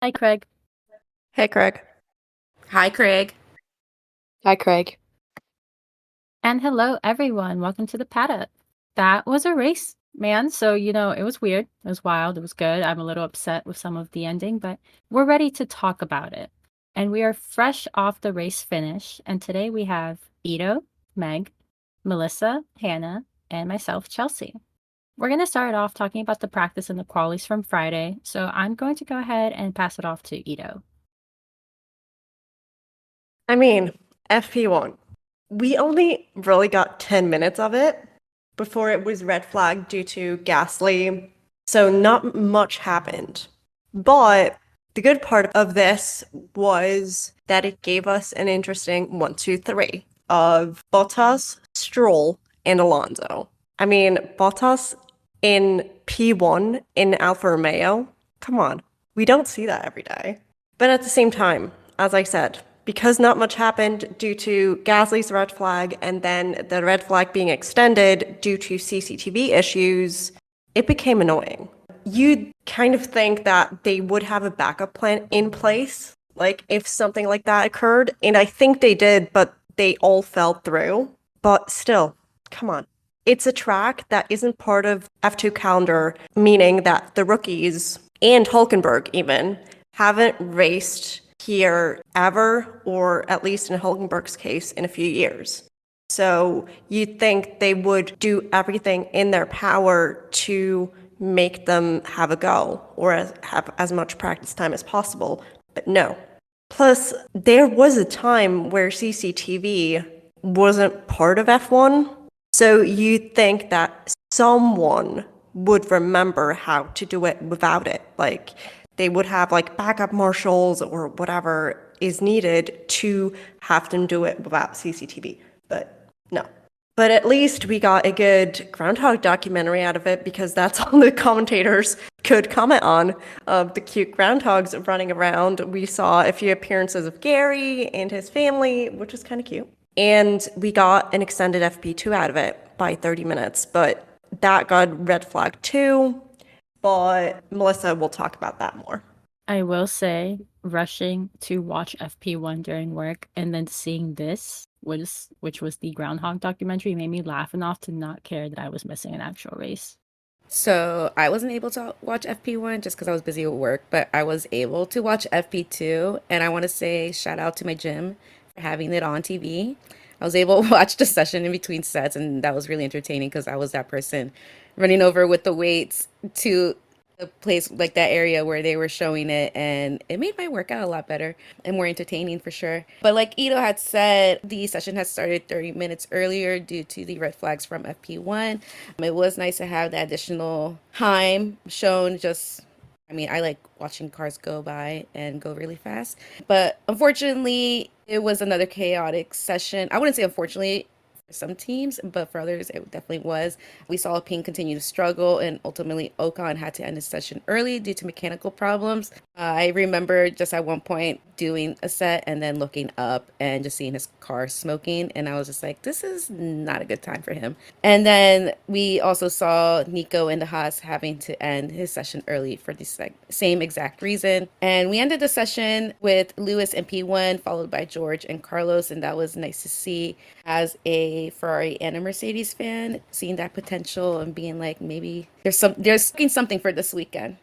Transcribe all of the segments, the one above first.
Hi, Craig. Hey, Craig. Hi, Craig. Hi, Craig. And hello, everyone. Welcome to the paddock. That was a race, man. So, it was weird. It was wild. It was good. I'm a little upset with some of the ending, but we're ready to talk about it. And we are fresh off the race finish. And today we have Ito, Meg, Melissa, Hannah, and myself, Chelsea. We're going to start off talking about the practice and the qualies from Friday. So I'm going to go ahead and pass it off to Ito. I mean, FP1. We only really got 10 minutes of it before it was red flagged due to Gasly, so not much happened. But the good part of this was that it gave us an interesting 1, 2, 3 of Bottas, Stroll, and Alonso. I mean, Bottas in P1 in Alfa Romeo, come on, we don't see that every day. But at the same time, as I said, because not much happened due to Gasly's red flag and then the red flag being extended due to CCTV issues, it became annoying. You'd kind of think that they would have a backup plan in place, like if something like that occurred. And I think they did, but they all fell through. But still, come on. It's a track that isn't part of F2 calendar, meaning that the rookies and Hulkenberg even haven't raced here ever, or at least in Hulkenberg's case, in a few years. So you'd think they would do everything in their power to make them have a go or have as much practice time as possible, but no. Plus, there was a time where CCTV wasn't part of F1, so you'd think that someone would remember how to do it without it. Like, they would have like backup marshals or whatever is needed to have them do it without CCTV. But no. But at least we got a good groundhog documentary out of it because that's all the commentators could comment on of the cute groundhogs running around. We saw a few appearances of Gary and his family, which was kind of cute. And we got an extended FP2 out of it by 30 minutes, but that got red flag too. But Melissa will talk about that more. I will say, rushing to watch FP1 during work and then seeing this, which was the Groundhog documentary, made me laugh enough to not care that I was missing an actual race. So I wasn't able to watch FP1 just because I was busy with work, but I was able to watch FP2. And I want to say shout out to my gym for having it on TV. I was able to watch the session in between sets, and that was really entertaining because I was that person running over with the weights to the place, like that area where they were showing it, and it made my workout a lot better and more entertaining for sure. But like Ito had said, the session had started 30 minutes earlier due to the red flags from FP1. It was nice to have that additional time shown. Just, I mean, I like watching cars go by and go really fast, but unfortunately it was another chaotic session. I wouldn't say unfortunately for some teams, but for others, it definitely was. We saw Ping continue to struggle, and ultimately Ocon had to end his session early due to mechanical problems. I remember just at one point doing a set and then looking up and just seeing his car smoking, and I was just like, this is not a good time for him. And then we also saw Nico and the Haas having to end his session early for the same exact reason. And we ended the session with Lewis and P1, followed by George and Carlos, and that was nice to see as a Ferrari and a Mercedes fan, seeing that potential and being like, maybe there's something for this weekend.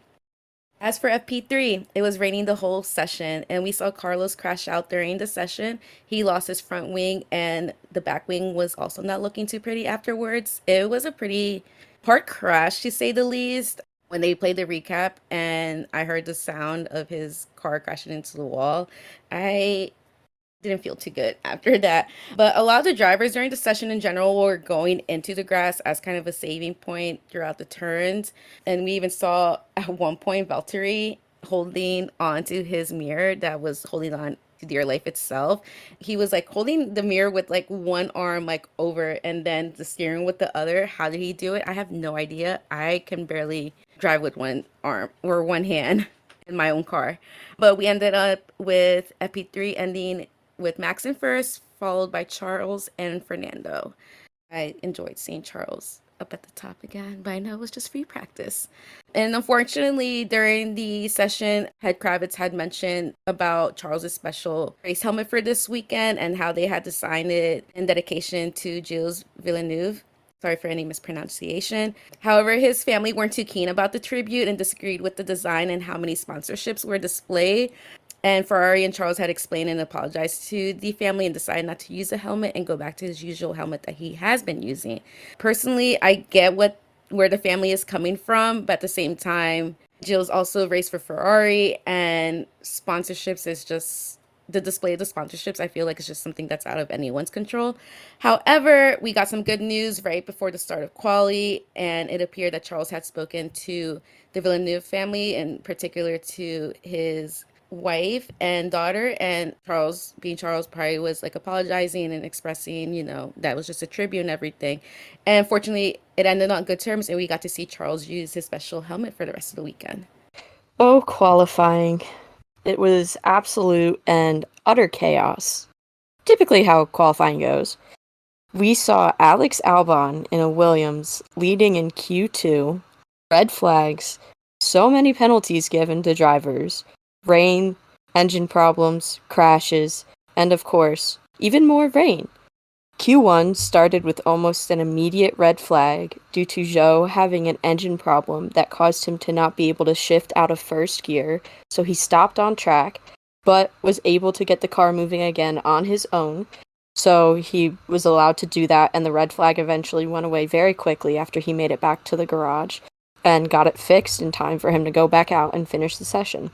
As for FP3, it was raining the whole session, and we saw Carlos crash out during the session. He lost his front wing, and the back wing was also not looking too pretty afterwards. It was a pretty hard crash, to say the least. When they played the recap, and I heard the sound of his car crashing into the wall, I didn't feel too good after that. But a lot of the drivers during the session in general were going into the grass as kind of a saving point throughout the turns. And we even saw at one point Valtteri holding onto his mirror that was holding on to dear life itself. He was like holding the mirror with like one arm like over and then the steering with the other. How did he do it? I have no idea. I can barely drive with one arm or one hand in my own car. But we ended up with FP3 ending with Max in first, followed by Charles and Fernando. I enjoyed seeing Charles up at the top again, but I know it was just free practice. And unfortunately, during the session, Head Kravitz had mentioned about Charles's special race helmet for this weekend and how they had to sign it in dedication to Gilles Villeneuve. Sorry for any mispronunciation. However, his family weren't too keen about the tribute and disagreed with the design and how many sponsorships were displayed. And Ferrari and Charles had explained and apologized to the family and decided not to use a helmet and go back to his usual helmet that he has been using. Personally, I get where the family is coming from, but at the same time, Jill's also raced for Ferrari, and sponsorships is just the display of the sponsorships. I feel like it's just something that's out of anyone's control. However, we got some good news right before the start of quali, and it appeared that Charles had spoken to the Villeneuve family, in particular to his wife and daughter, and Charles, being Charles, probably was like apologizing and expressing, that was just a tribute and everything. And fortunately, it ended on good terms, and we got to see Charles use his special helmet for the rest of the weekend. Oh, qualifying. It was absolute and utter chaos. Typically how qualifying goes. We saw Alex Albon in a Williams leading in Q2, red flags, so many penalties given to drivers, rain, engine problems, crashes, and of course, even more rain. Q1 started with almost an immediate red flag due to Zhou having an engine problem that caused him to not be able to shift out of first gear, so he stopped on track, but was able to get the car moving again on his own. So he was allowed to do that, and the red flag eventually went away very quickly after he made it back to the garage and got it fixed in time for him to go back out and finish the session.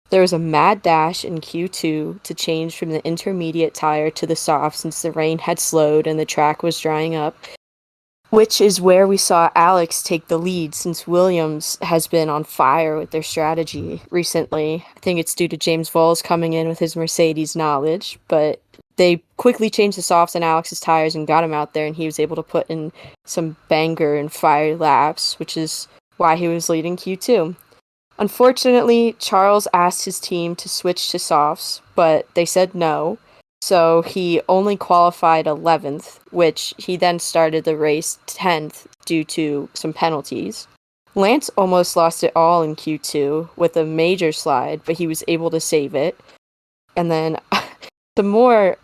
There was a mad dash in Q2 to change from the intermediate tire to the soft since the rain had slowed and the track was drying up, which is where we saw Alex take the lead since Williams has been on fire with their strategy recently. I think it's due to James Vowles coming in with his Mercedes knowledge, but they quickly changed the softs in Alex's tires and got him out there, and he was able to put in some banger and fire laps, which is why he was leading Q2. Unfortunately, Charles asked his team to switch to softs, but they said no, so he only qualified 11th, which he then started the race 10th due to some penalties. Lance almost lost it all in Q2 with a major slide, but he was able to save it. And then the more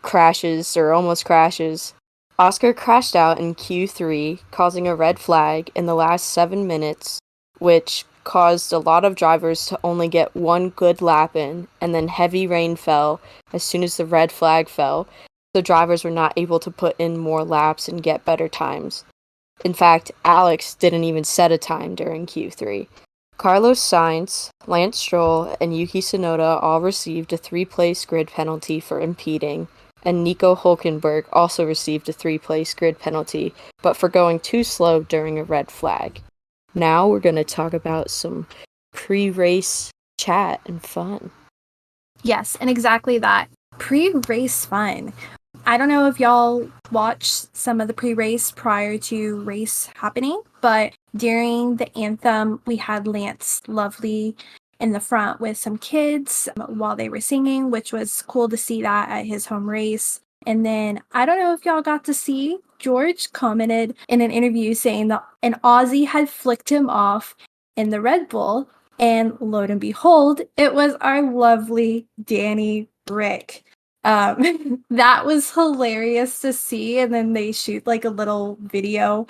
crashes, or almost crashes, Oscar crashed out in Q3, causing a red flag in the last 7 minutes, which caused a lot of drivers to only get one good lap in, and then heavy rain fell as soon as the red flag fell, so drivers were not able to put in more laps and get better times. In fact, Alex didn't even set a time during Q3. Carlos Sainz, Lance Stroll, and Yuki Tsunoda all received a 3-place grid penalty for impeding, and Nico Hülkenberg also received a 3-place grid penalty, but for going too slow during a red flag. Now we're going to talk about some pre-race chat and fun. Yes, and exactly that. Pre-race fun. I don't know if y'all watched some of the pre-race prior to race happening, but during the anthem, we had Lance Lovely in the front with some kids while they were singing, which was cool to see that at his home race. And then I don't know if y'all got to see, George commented in an interview saying that an Aussie had flicked him off in the Red Bull, and lo and behold, it was our lovely Danny Rick. That was hilarious to see, and then they shoot like a little video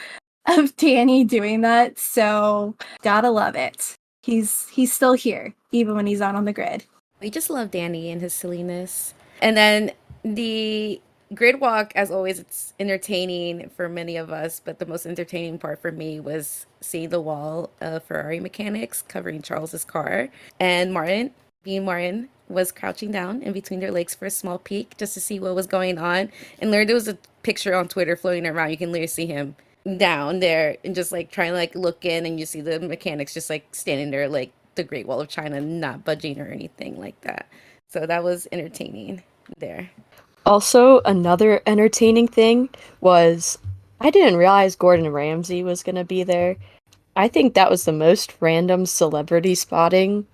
of Danny doing that, so gotta love it. He's still here, even when he's not on the grid. We just love Danny and his silliness. And then the grid walk, as always, it's entertaining for many of us, but the most entertaining part for me was seeing the wall of Ferrari mechanics covering Charles's car. And Martin, was crouching down in between their legs for a small peek just to see what was going on. And there was a picture on Twitter floating around. You can literally see him down there and just like trying to like look in, and you see the mechanics just like standing there like the Great Wall of China, not budging or anything like that. So that was entertaining there. Also, another entertaining thing was I didn't realize Gordon Ramsay was going to be there. I think that was the most random celebrity spotting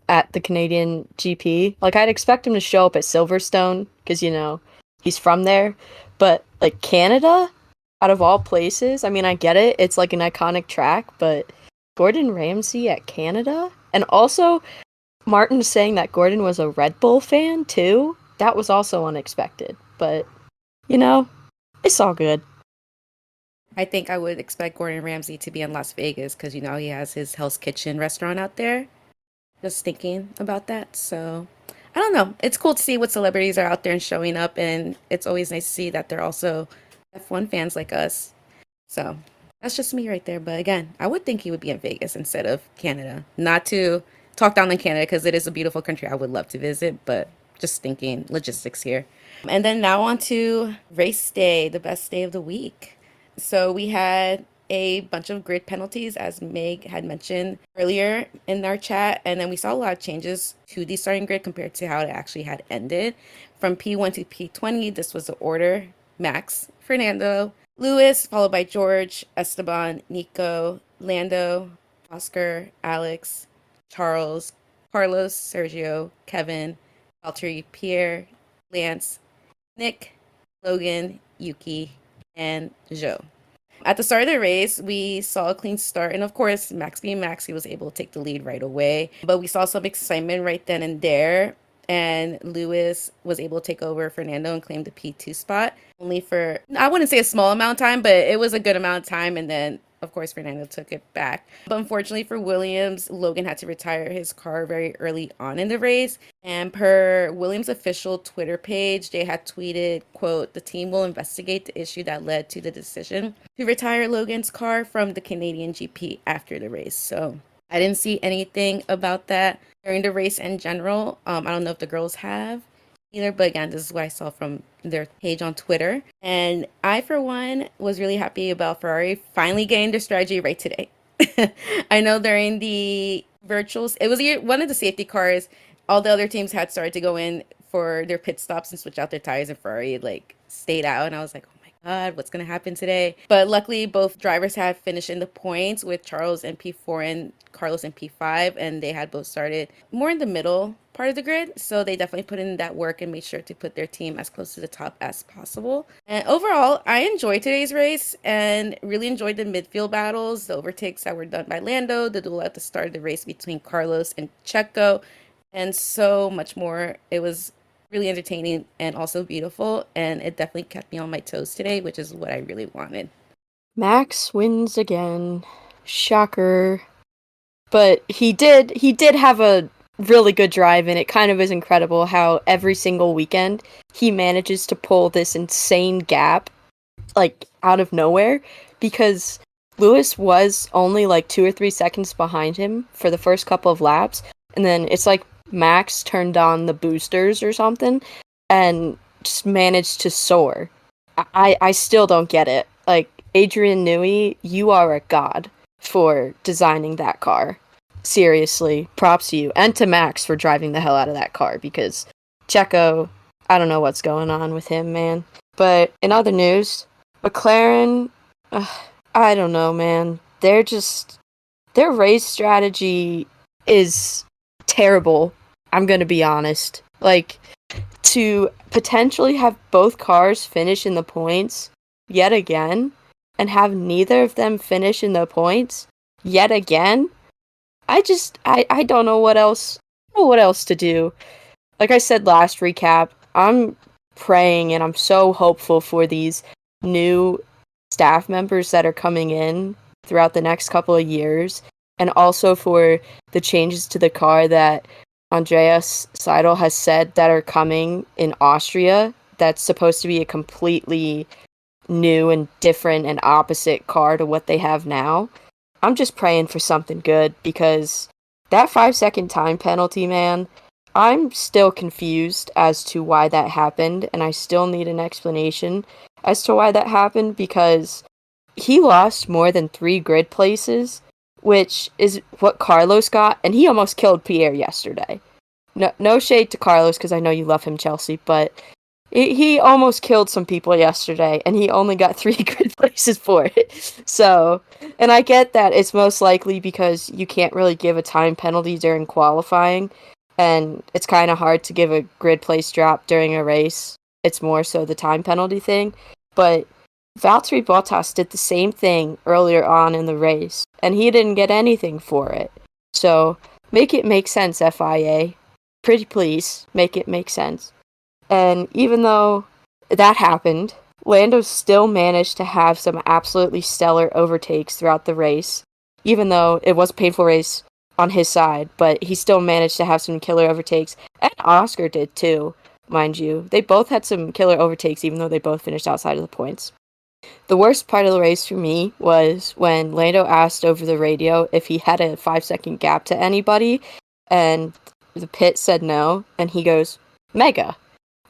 at the Canadian GP. Like, I'd expect him to show up at Silverstone because, he's from there. But, like, Canada? out of all places. I mean, I get it. It's like an iconic track, but Gordon Ramsay at Canada? And also, Martin saying that Gordon was a Red Bull fan, too? That was also unexpected. But, you know, it's all good. I think I would expect Gordon Ramsay to be in Las Vegas because, he has his Hell's Kitchen restaurant out there. Just thinking about that. So, I don't know. It's cool to see what celebrities are out there and showing up. And it's always nice to see that they're also F1 fans like us. So, that's just me right there. But again, I would think he would be in Vegas instead of Canada. Not to talk down on Canada because it is a beautiful country I would love to visit, but just thinking logistics here. And then now on to race day, the best day of the week. So we had a bunch of grid penalties, as Meg had mentioned earlier in our chat. And then we saw a lot of changes to the starting grid compared to how it actually had ended. From P1 to P20, this was the order: Max, Fernando, Lewis, followed by George, Esteban, Nico, Lando, Oscar, Alex, Charles, Carlos, Sergio, Kevin, Valtteri, Pierre, Lance, Nick, Logan, Yuki, and Zhou. At the start of the race, we saw a clean start, and of course, Max being Max, he was able to take the lead right away. But we saw some excitement right then and there, and Lewis was able to take over Fernando and claim the P2 spot, only for, I wouldn't say a small amount of time, but it was a good amount of time, and then of course, Fernando took it back. But unfortunately for Williams, Logan had to retire his car very early on in the race. And per Williams' official Twitter page, they had tweeted, quote, "The team will investigate the issue that led to the decision to retire Logan's car from the Canadian GP after the race." So I didn't see anything about that during the race in general. I don't know if the girls have either, but again, this is what I saw from their page on Twitter. And I, for one, was really happy about Ferrari finally getting their strategy right today. I know during the virtuals, it was one of the safety cars. All the other teams had started to go in for their pit stops and switch out their tires, and Ferrari stayed out. And I was like, oh my God, what's going to happen today? But luckily, both drivers had finished in the points, with Charles in P4 and Carlos in P5, and they had both started more in the middle part of the grid. So they definitely put in that work and made sure to put their team as close to the top as possible. And overall, I enjoyed today's race and really enjoyed the midfield battles, the overtakes that were done by Lando, the duel at the start of the race between Carlos and Checo, and so much more. It was really entertaining and also beautiful, and it definitely kept me on my toes today, which is what I really wanted. Max wins again. Shocker. But he did have a really good drive, and it kind of is incredible how every single weekend he manages to pull this insane gap out of nowhere, because Lewis was only 2 or 3 seconds behind him for the first couple of laps, and then it's like Max turned on the boosters or something and just managed to soar. I still don't get it. Adrian Newey, you are a god for designing that car. Seriously, props to you. And to Max for driving the hell out of that car, because Checo, I don't know what's going on with him, man. But in other news, McLaren, I don't know, man. Their race strategy is terrible. I'm gonna be honest. To potentially have both cars finish in the points yet again, and have neither of them finish in the points yet again, I don't know what else to do. Like I said last recap, I'm praying and I'm so hopeful for these new staff members that are coming in throughout the next couple of years, and also for the changes to the car that Andreas Seidel has said that are coming in Austria. That's supposed to be a completely new and different and opposite car to what they have now. I'm just praying for something good, because that 5-second time penalty, man, I'm still confused as to why that happened, and I still need an explanation as to why that happened, because he lost more than 3 grid places, which is what Carlos got, and he almost killed Pierre yesterday. No shade to Carlos, because I know you love him, Chelsea, but he almost killed some people yesterday, and he only got 3 grid places for it. So, and I get that it's most likely because you can't really give a time penalty during qualifying, and it's kind of hard to give a grid place drop during a race. It's more so the time penalty thing. But Valtteri Bottas did the same thing earlier on in the race, and he didn't get anything for it. So, make it make sense, FIA. Pretty please, make it make sense. And even though that happened, Lando still managed to have some absolutely stellar overtakes throughout the race, even though it was a painful race on his side, but he still managed to have some killer overtakes, and Oscar did too, mind you. They both had some killer overtakes, even though they both finished outside of the points. The worst part of the race for me was when Lando asked over the radio if he had a 5-second gap to anybody, and the pit said no, and he goes, Mega.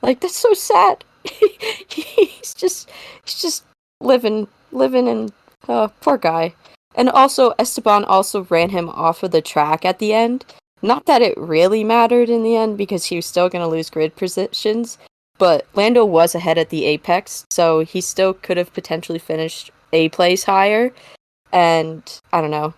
Like, that's so sad. he's just living and poor guy. And also, Esteban also ran him off of the track at the end. Not that it really mattered in the end, because he was still going to lose grid positions, but Lando was ahead at the apex, so he still could have potentially finished a place higher, and I don't know.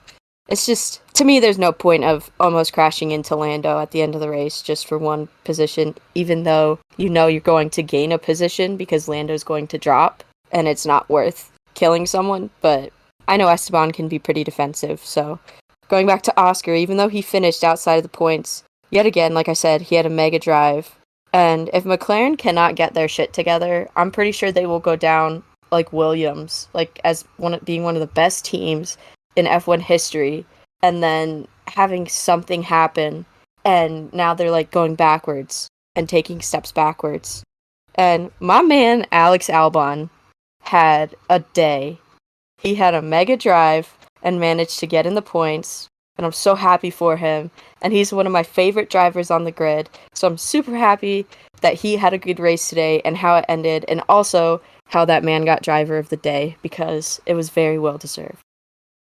It's just, to me, there's no point of almost crashing into Lando at the end of the race just for one position, even though you know you're going to gain a position because Lando's going to drop, and it's not worth killing someone, but I know Esteban can be pretty defensive, so going back to Oscar, even though he finished outside of the points, yet again, like I said, he had a mega drive, and if McLaren cannot get their shit together, I'm pretty sure they will go down like Williams, like as being one of the best teams in F1 history, and then having something happen, and now they're like going backwards and taking steps backwards. And my man Alex Albon had a day. He had a mega drive and managed to get in the points, and I'm so happy for him. And he's one of my favorite drivers on the grid, so I'm super happy that he had a good race today and how it ended, and also how that man got driver of the day, because it was very well deserved.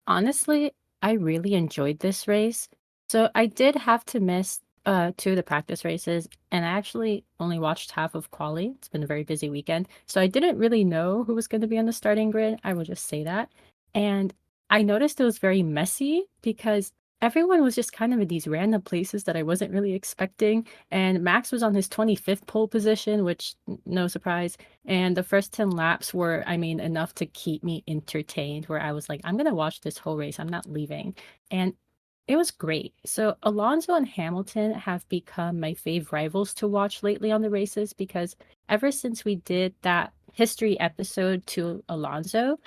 Honestly, I really enjoyed this race. So I did have to miss 2 of the practice races, and I actually only watched half of quali. It's been a very busy weekend, so I didn't really know who was going to be on the starting grid. I will just say that. And I noticed it was very messy because everyone was just kind of in these random places that I wasn't really expecting. And Max was on his 25th pole position, which no surprise. And the first 10 laps were, I mean, enough to keep me entertained, where I was like, I'm going to watch this whole race. I'm not leaving. And it was great. So Alonso and Hamilton have become my fave rivals to watch lately on the races, because ever since we did that history episode to Alonso,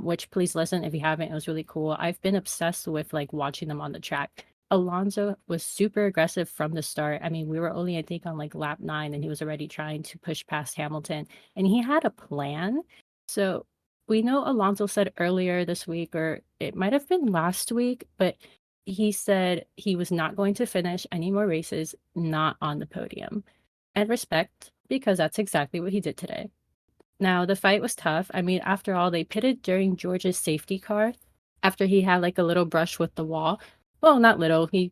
which please listen if you haven't, it was really cool. I've been obsessed with like watching them on the track. Alonso was super aggressive from the start. I mean, we were only, I think, on like lap 9, and he was already trying to push past Hamilton, and he had a plan. So we know Alonso said earlier this week, or it might have been last week, but he said he was not going to finish any more races not on the podium. And respect, because that's exactly what he did today. Now, the fight was tough. I mean, after all, they pitted during George's safety car after he had like a little brush with the wall. Well, not little, he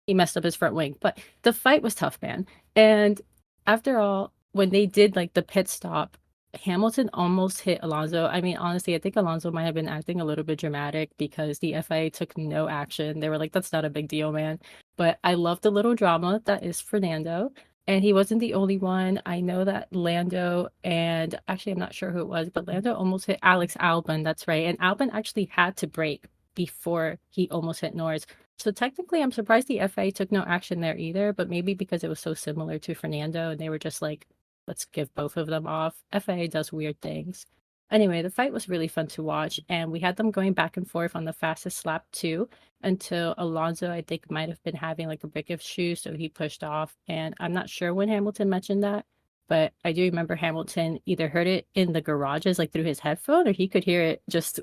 messed up his front wing, but the fight was tough, man. And after all, when they did like the pit stop, Hamilton almost hit Alonso. I mean, honestly, I think Alonso might have been acting a little bit dramatic because the FIA took no action. They were like, that's not a big deal, man. But I love the little drama that is Fernando. And he wasn't the only one. I know that Lando, and actually I'm not sure who it was, but Lando almost hit Alex Albon. That's right. And Albon actually had to brake before he almost hit Norris. So technically, I'm surprised the FIA took no action there either, but maybe because it was so similar to Fernando and they were just like, let's give both of them off. FIA does weird things. Anyway, the fight was really fun to watch, and we had them going back and forth on the fastest lap too, until Alonso, I think, might have been having like a break of shoe, so he pushed off. And I'm not sure when Hamilton mentioned that, but I do remember Hamilton either heard it in the garages, like through his headphone, or he could hear it just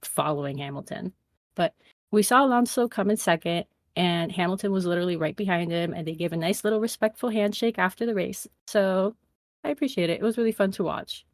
following Hamilton. But we saw Alonso come in second, and Hamilton was literally right behind him, and they gave a nice little respectful handshake after the race. So I appreciate it. It was really fun to watch.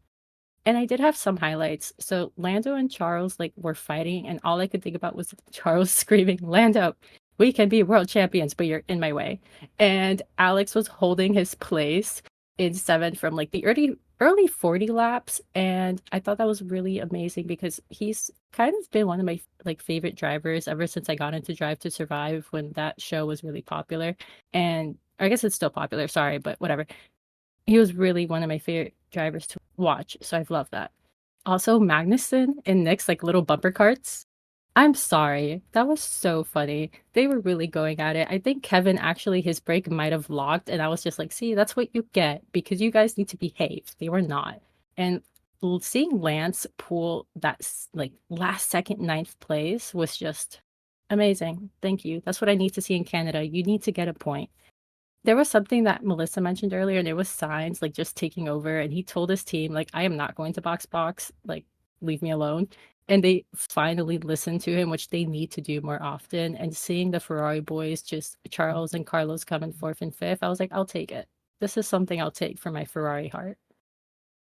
And I did have some highlights. So Lando and Charles like were fighting, and all I could think about was Charles screaming, "Lando, we can be world champions, but you're in my way." And Alex was holding his place in 7th from like the early 40 laps, and I thought that was really amazing because he's kind of been one of my like favorite drivers ever since I got into Drive to Survive, when that show was really popular. And I guess it's still popular, sorry, but whatever. He was really one of my favorite drivers to watch, so I've loved that. Also, Magnussen and Nick's like little bumper carts. I'm sorry. That was so funny. They were really going at it. I think Kevin actually his brake might have locked, and I was just like, see, that's what you get because you guys need to behave. They were not. And seeing Lance pull that like last second ninth place was just amazing. Thank you. That's what I need to see in Canada. You need to get a point. There was something that Melissa mentioned earlier, and there was signs like just taking over, and he told his team like, I am not going to box, like leave me alone. And they finally listened to him, which they need to do more often. And seeing the Ferrari boys, just Charles and Carlos coming fourth and fifth, I was like, I'll take it. This is something I'll take for my Ferrari heart.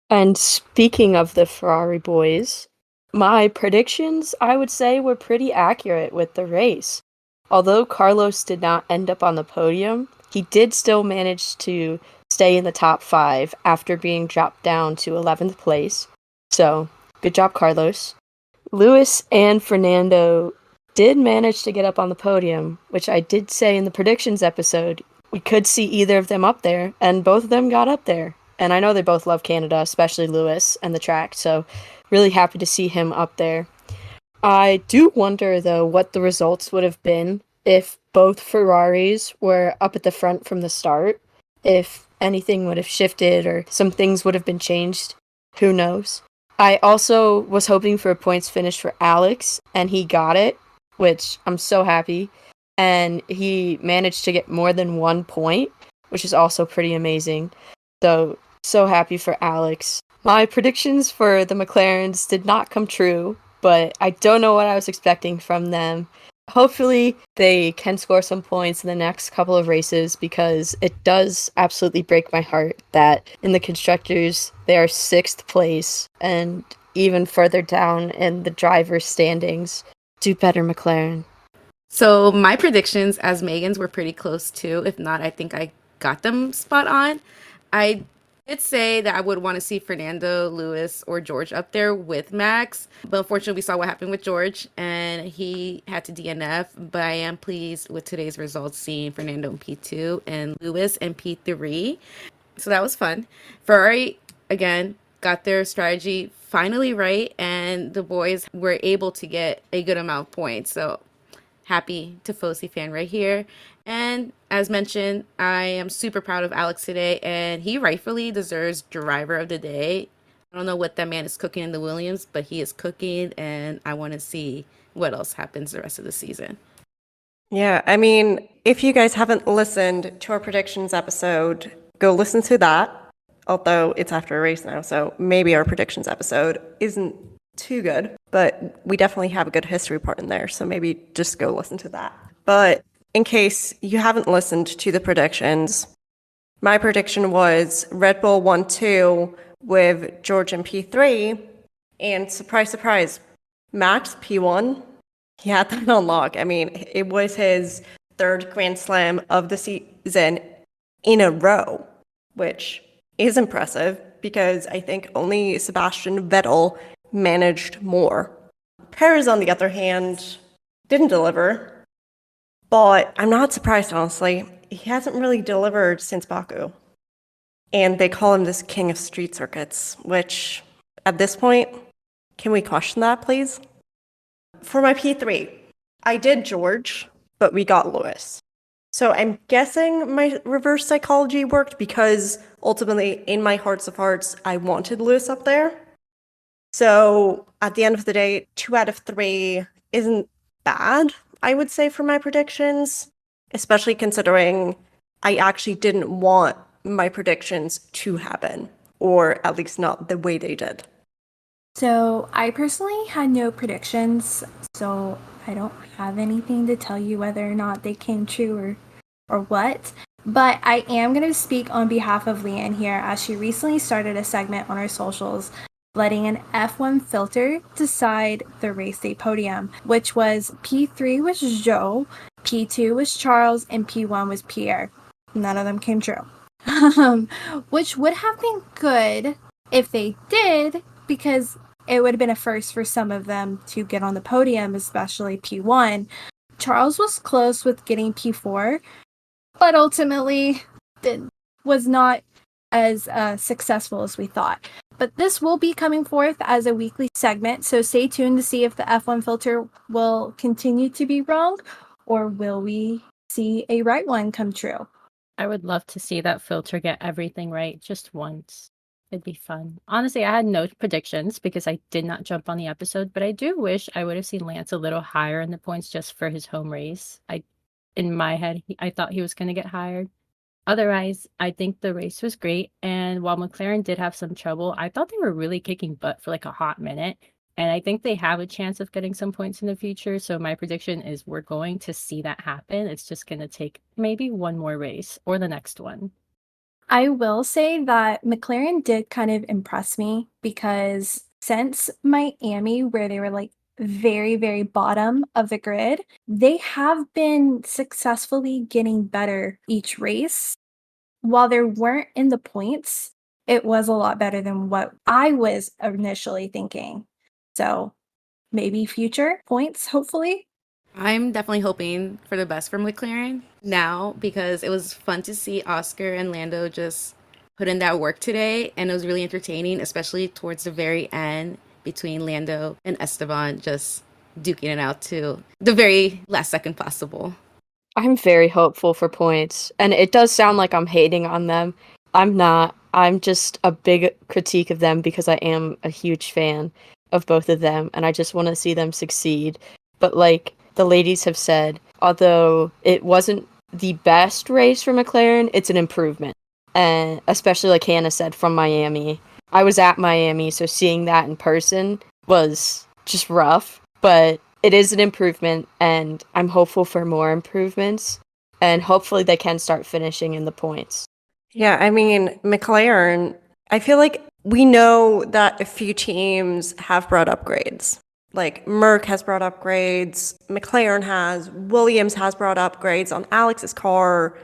And speaking of the Ferrari boys, my predictions, I would say, were pretty accurate with the race. Although Carlos did not end up on the podium, he did still manage to stay in the top 5 after being dropped down to 11th place. So, good job, Carlos. Lewis and Fernando did manage to get up on the podium, which I did say in the predictions episode. We could see either of them up there, and both of them got up there. And I know they both love Canada, especially Lewis and the track, so really happy to see him up there. I do wonder, though, what the results would have been if both Ferraris were up at the front from the start. If anything would have shifted or some things would have been changed. Who knows? I also was hoping for a points finish for Alex, and he got it, which I'm so happy. And he managed to get more than 1 point, which is also pretty amazing. So happy for Alex. My predictions for the McLarens did not come true, but I don't know what I was expecting from them. Hopefully, they can score some points in the next couple of races because it does absolutely break my heart that in the Constructors, they are 6th place and even further down in the driver's standings. Do better, McLaren. So my predictions, as Megan's, were pretty close too. If not, I think I got them spot on. I did say that I would want to see Fernando, Lewis, or George up there with Max. But unfortunately, we saw what happened with George, and he had to DNF. But I am pleased with today's results, seeing Fernando in P2 and Lewis in P3. So that was fun. Ferrari, again, got their strategy finally right, and the boys were able to get a good amount of points. So happy Tifosi fan right here. And as mentioned, I am super proud of Alex today, and he rightfully deserves driver of the day. I don't know what that man is cooking in the Williams, but he is cooking, and I want to see what else happens the rest of the season. Yeah, I mean, if you guys haven't listened to our predictions episode, go listen to that. Although it's after a race now, so maybe our predictions episode isn't too good, but we definitely have a good history part in there, so maybe just go listen to that. But in case you haven't listened to the predictions, my prediction was Red Bull 1-2 with George in P3, and surprise, surprise, Max P1. He had that on lock. I mean, it was his 3rd Grand Slam of the season in a row, which is impressive because I think only Sebastian Vettel managed more. Perez, on the other hand, didn't deliver, but I'm not surprised, honestly. He hasn't really delivered since Baku. And they call him this king of street circuits, which, at this point, can we question that, please? For my P3, I did George, but we got Lewis. So I'm guessing my reverse psychology worked because ultimately, in my hearts of hearts, I wanted Lewis up there. So at the end of the day, 2 out of 3 isn't bad, I would say, for my predictions, especially considering I actually didn't want my predictions to happen, or at least not the way they did. So I personally had no predictions, so I don't have anything to tell you whether or not they came true or what. But I am going to speak on behalf of Leanne here, as she recently started a segment on her socials letting an F1 filter decide the race day podium, which was P3 was Joe, P2 was Charles, and P1 was Pierre. None of them came true. Which would have been good if they did, because it would have been a first for some of them to get on the podium, especially P1. Charles was close with getting P4, but ultimately was not as successful as we thought. But this will be coming forth as a weekly segment, so stay tuned to see if the F1 filter will continue to be wrong, or will we see a right one come true. I would love to see that filter get everything right just once. It'd be fun. Honestly, I had no predictions because I did not jump on the episode, but I do wish I would have seen Lance a little higher in the points just for his home race. In my head, I thought he was going to get higher. Otherwise, I think the race was great. And while McLaren did have some trouble, I thought they were really kicking butt for like a hot minute. And I think they have a chance of getting some points in the future. So my prediction is we're going to see that happen. It's just going to take maybe one more race or the next one. I will say that McLaren did kind of impress me because since Miami, where they were like very, very bottom of the grid, they have been successfully getting better each race. While they weren't in the points, it was a lot better than what I was initially thinking. So maybe future points, hopefully. I'm definitely hoping for the best for McLaren now because it was fun to see Oscar and Lando just put in that work today, and it was really entertaining, especially towards the very end between Lando and Esteban just duking it out to the very last second possible. I'm very hopeful for points, and it does sound like I'm hating on them. I'm not. I'm just a big critique of them because I am a huge fan of both of them, and I just want to see them succeed. But like the ladies have said, although it wasn't the best race for McLaren, it's an improvement. And especially like Hanna said, from Miami. I was at Miami, so seeing that in person was just rough, but it is an improvement, and I'm hopeful for more improvements, and hopefully they can start finishing in the points. Yeah, I mean, McLaren, I feel like we know that a few teams have brought upgrades. Like Merck has brought upgrades, McLaren has, Williams has brought upgrades on Alex's car.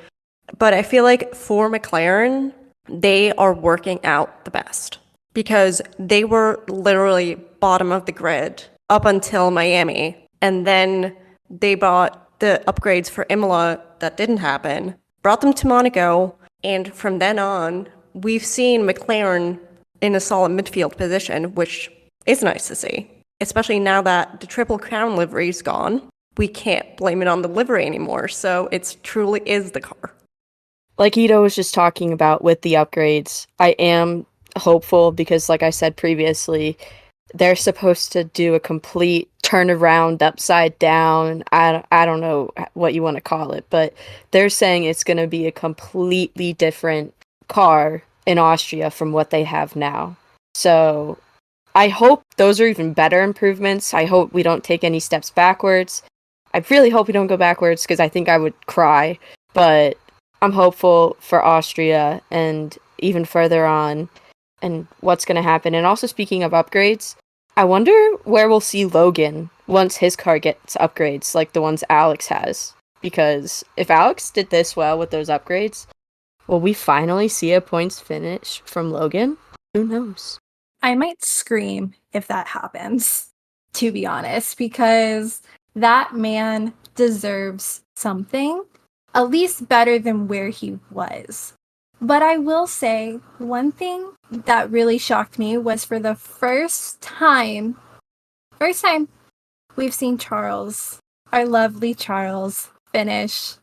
But I feel like for McLaren, they are working out the best because they were literally bottom of the grid up until Miami. And then they bought the upgrades for Imola that didn't happen, brought them to Monaco. And from then on, we've seen McLaren in a solid midfield position, which is nice to see, especially now that the Triple Crown livery is gone. We can't blame it on the livery anymore. So it truly is the car. Like Ito was just talking about with the upgrades, I am hopeful because, like I said previously, they're supposed to do a complete turnaround upside down. I don't know what you want to call it, but they're saying it's going to be a completely different car in Austria from what they have now. So I hope those are even better improvements. I hope we don't take any steps backwards. I really hope we don't go backwards because I think I would cry, but I'm hopeful for Austria and even further on and what's going to happen. And also, speaking of upgrades, I wonder where we'll see Logan once his car gets upgrades like the ones Alex has. Because if Alex did this well with those upgrades, will we finally see a points finish from Logan? Who knows? I might scream if that happens, to be honest, because that man deserves something, at least better than where he was. But I will say one thing that really shocked me was for the first time we've seen Charles, our lovely Charles, finish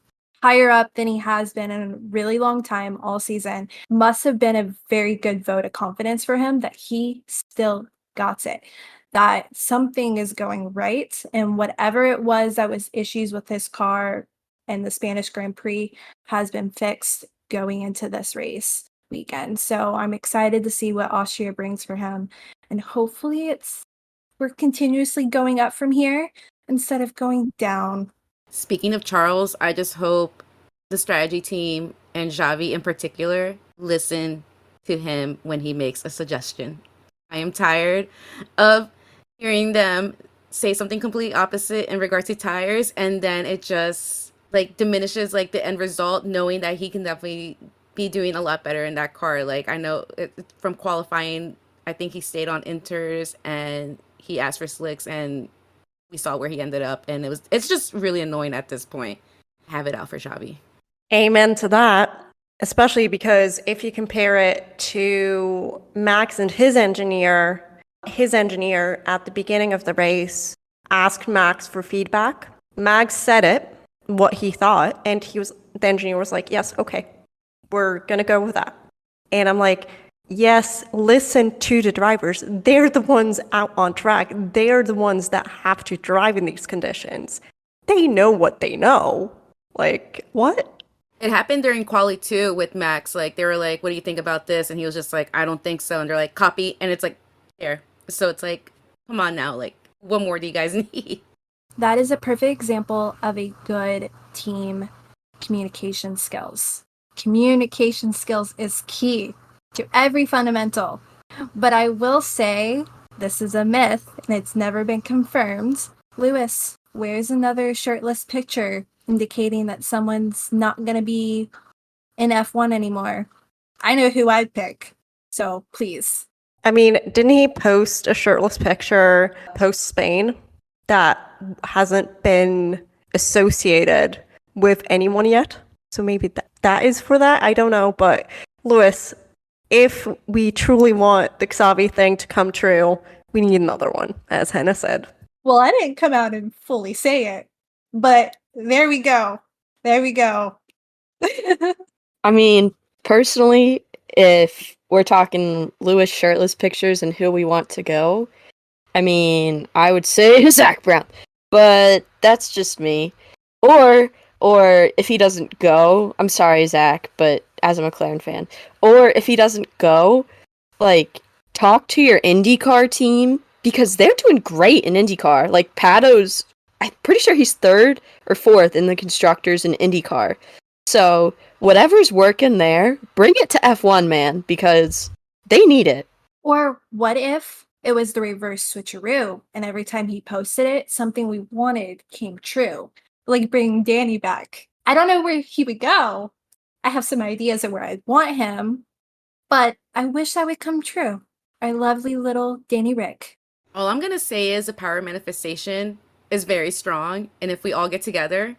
higher up than he has been in a really long time all season. Must have been a very good vote of confidence for him that he still got it, that something is going right, and whatever it was that was issues with his car and the Spanish Grand Prix has been fixed going into this race weekend. So I'm excited to see what Austria brings for him, and hopefully we're continuously going up from here instead of going down. Speaking of Charles, I just hope the strategy team and Xavi in particular listen to him when he makes a suggestion. I am tired of hearing them say something completely opposite in regard to tires, and then it just like diminishes like the end result, knowing that he can definitely be doing a lot better in that car. Like I know from qualifying, I think he stayed on inters and he asked for slicks, and we saw where he ended up, and it's just really annoying at this point. Have it out for Xavi. Amen to that. Especially because if you compare it to Max and his engineer at the beginning of the race asked Max for feedback. Max said it, what he thought, and the engineer was like, yes, okay, we're gonna go with that. And I'm like, yes, listen to the drivers. They're the ones out on track. They're the ones that have to drive in these conditions. They know what they know. Like, what? It happened during quali too with Max. Like they were like, "What do you think about this?" And he was just like, "I don't think so." And they're like, "Copy." And it's like, there. So it's like, come on now. Like, what more do you guys need? That is a perfect example of a good team communication skills. Communication skills is key to every fundamental. But I will say, this is a myth and it's never been confirmed. Lewis, where's another shirtless picture indicating that someone's not going to be in F1 anymore? I know who I'd pick. So please. I mean, didn't he post a shirtless picture post Spain that hasn't been associated with anyone yet? So maybe that is for that. I don't know. But Lewis, if we truly want the Xavi thing to come true, we need another one, as Hanna said. Well, I didn't come out and fully say it, but there we go. There we go. I mean, personally, if we're talking Lewis shirtless pictures and who we want to go, I mean, I would say Zach Brown, but that's just me. Or if he doesn't go, I'm sorry, Zach, but as a McLaren fan, or if he doesn't go, like, talk to your IndyCar team because they're doing great in IndyCar. Like, Pato's, I'm pretty sure he's 3rd or 4th in the constructors in IndyCar. So, whatever's working there, bring it to F1, man, because they need it. Or what if it was the reverse switcheroo and every time he posted it, something we wanted came true? Like bringing Danny back. I don't know where he would go. I have some ideas of where I'd want him, but I wish that would come true. Our lovely little Danny Rick. All I'm gonna say is the power of manifestation is very strong, and if we all get together,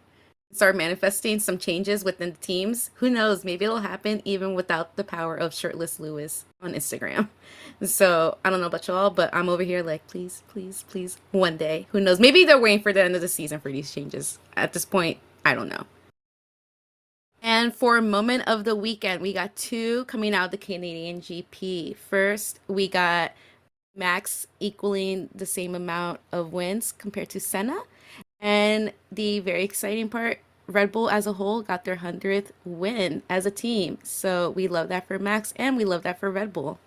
start manifesting some changes within the teams, who knows? Maybe it'll happen even without the power of shirtless Lewis on Instagram. So I don't know about y'all, but I'm over here like, please, please, please, one day. Who knows? Maybe they're waiting for the end of the season for these changes. At this point, I don't know. And for moment of the weekend, we got 2 coming out of the Canadian GP. First, we got Max equaling the same amount of wins compared to Senna. And the very exciting part, Red Bull as a whole got their 100th win as a team. So we love that for Max and we love that for Red Bull.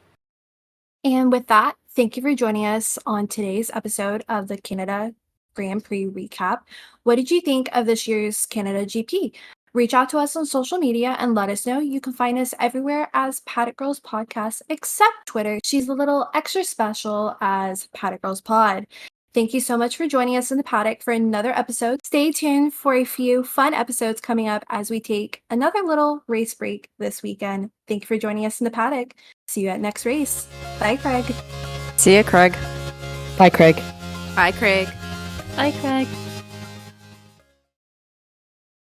And with that, thank you for joining us on today's episode of the Canada Grand Prix recap. What did you think of this year's Canada GP? Reach out to us on social media and let us know. You can find us everywhere as Paddock Girls Podcast, except Twitter. She's a little extra special as Paddock Girls Pod. Thank you so much for joining us in the paddock for another episode. Stay tuned for a few fun episodes coming up as we take another little race break this weekend. Thank you for joining us in the paddock. See you at next race. Bye, Craig. See ya, Craig. Bye, Craig. Bye, Craig. Bye, Craig.